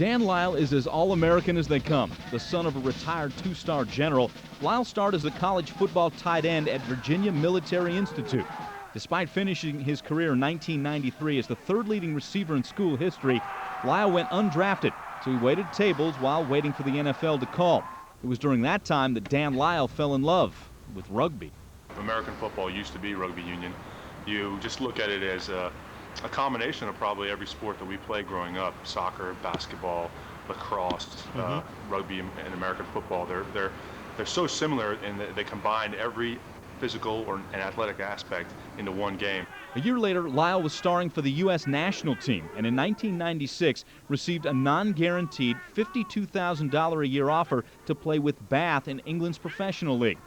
Dan Lyle is as all-American as they come. The son of a retired two-star general, Lyle started as a college football tight end at Virginia Military Institute. Despite finishing his career in 1993 as the third leading receiver in school history, Lyle went undrafted, so he waited tables while waiting for the NFL to call. It was during that time that Dan Lyle fell in love with rugby. American football used to be rugby union. You just look at it as a combination of probably every sport that we played growing up: soccer, basketball, lacrosse, rugby, and American football. They're so similar in that they combine every physical and athletic aspect into one game. A year later, Lyle was starring for the U.S. national team, and in 1996 received a non-guaranteed $52,000 a year offer to play with Bath in England's professional league.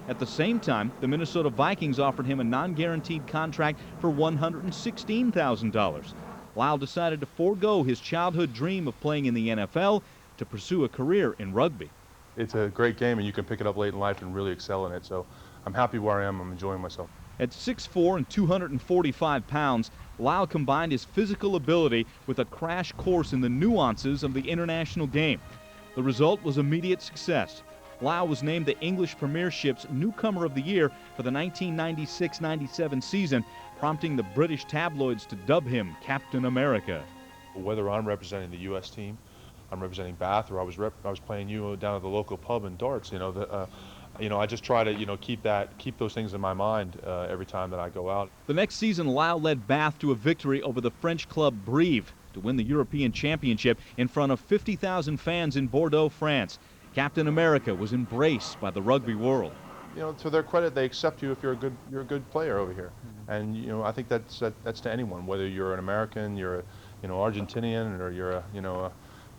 At the same time, the Minnesota Vikings offered him a non-guaranteed contract for $116,000. Lyle decided to forego his childhood dream of playing in the NFL to pursue a career in rugby. It's a great game, and you can pick it up late in life and really excel in it. So I'm happy where I am. I'm enjoying myself. At 6'4" and 245 pounds, Lyle combined his physical ability with a crash course in the nuances of the international game. The result was immediate success. Lyle was named the English Premiership's Newcomer of the Year for the 1996-97 season, prompting the British tabloids to dub him Captain America. Whether I'm representing the U.S. team, I'm representing Bath, or I was playing you down at the local pub in darts, I just try to keep those things in my mind every time that I go out. The next season, Lyle led Bath to a victory over the French club Brive to win the European Championship in front of 50,000 fans in Bordeaux, France. Captain America was embraced by the rugby world. To their credit, they accept you if you're a good player over here, and I think that's to anyone, whether you're an American, you're Argentinian, or you're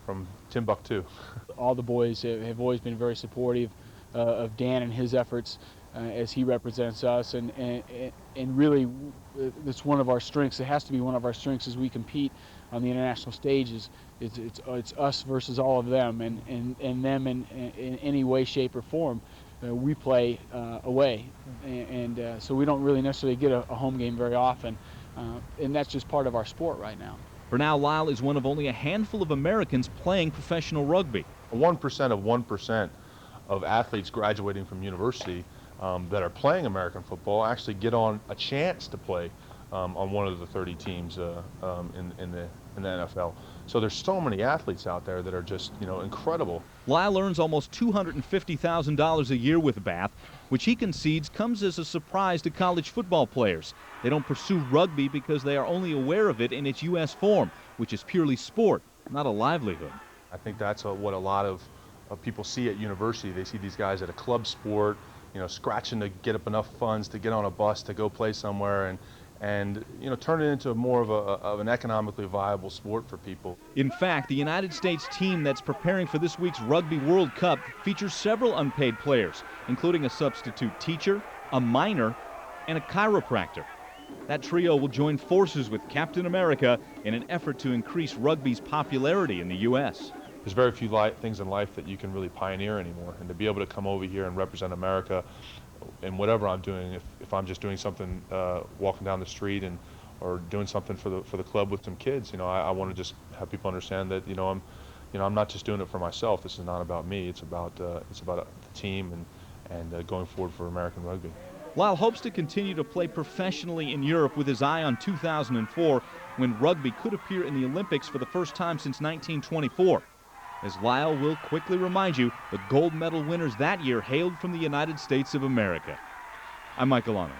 from Timbuktu. All the boys have always been very supportive of Dan and his efforts as he represents us, and really it's one of our strengths. It has to be one of our strengths as we compete on the international stages. It's us versus all of them, and them in any way, shape, or form. We play away, and so we don't really necessarily get a home game very often, and that's just part of our sport right now. For now, Lyle is one of only a handful of Americans playing professional rugby. 1% of 1% of athletes graduating from university that are playing American football actually get on a chance to play on one of the 30 teams in the NFL. So there's so many athletes out there that are just incredible. Lyle earns almost $250,000 a year with Bath, which he concedes comes as a surprise to college football players. They don't pursue rugby because they are only aware of it in its U.S. form, which is purely sport, not a livelihood. I think that's what a lot of people see at university. They see these guys at a club sport, scratching to get up enough funds to get on a bus to go play somewhere, and turn it into more of an economically viable sport for people. In fact, the United States team that's preparing for this week's Rugby World Cup features several unpaid players, including a substitute teacher, a miner, and a chiropractor. That trio will join forces with Captain America in an effort to increase rugby's popularity in the U.S. There's very few things in life that you can really pioneer anymore, and to be able to come over here and represent America in whatever I'm doing, if I'm just doing something, walking down the street or doing something for the club with some kids, I want to just have people understand that I'm not just doing it for myself. This is not about me. It's about the team and going forward for American rugby. Lyle hopes to continue to play professionally in Europe with his eye on 2004, when rugby could appear in the Olympics for the first time since 1924. As Lyle will quickly remind you, the gold medal winners that year hailed from the United States of America. I'm Michael Lanos.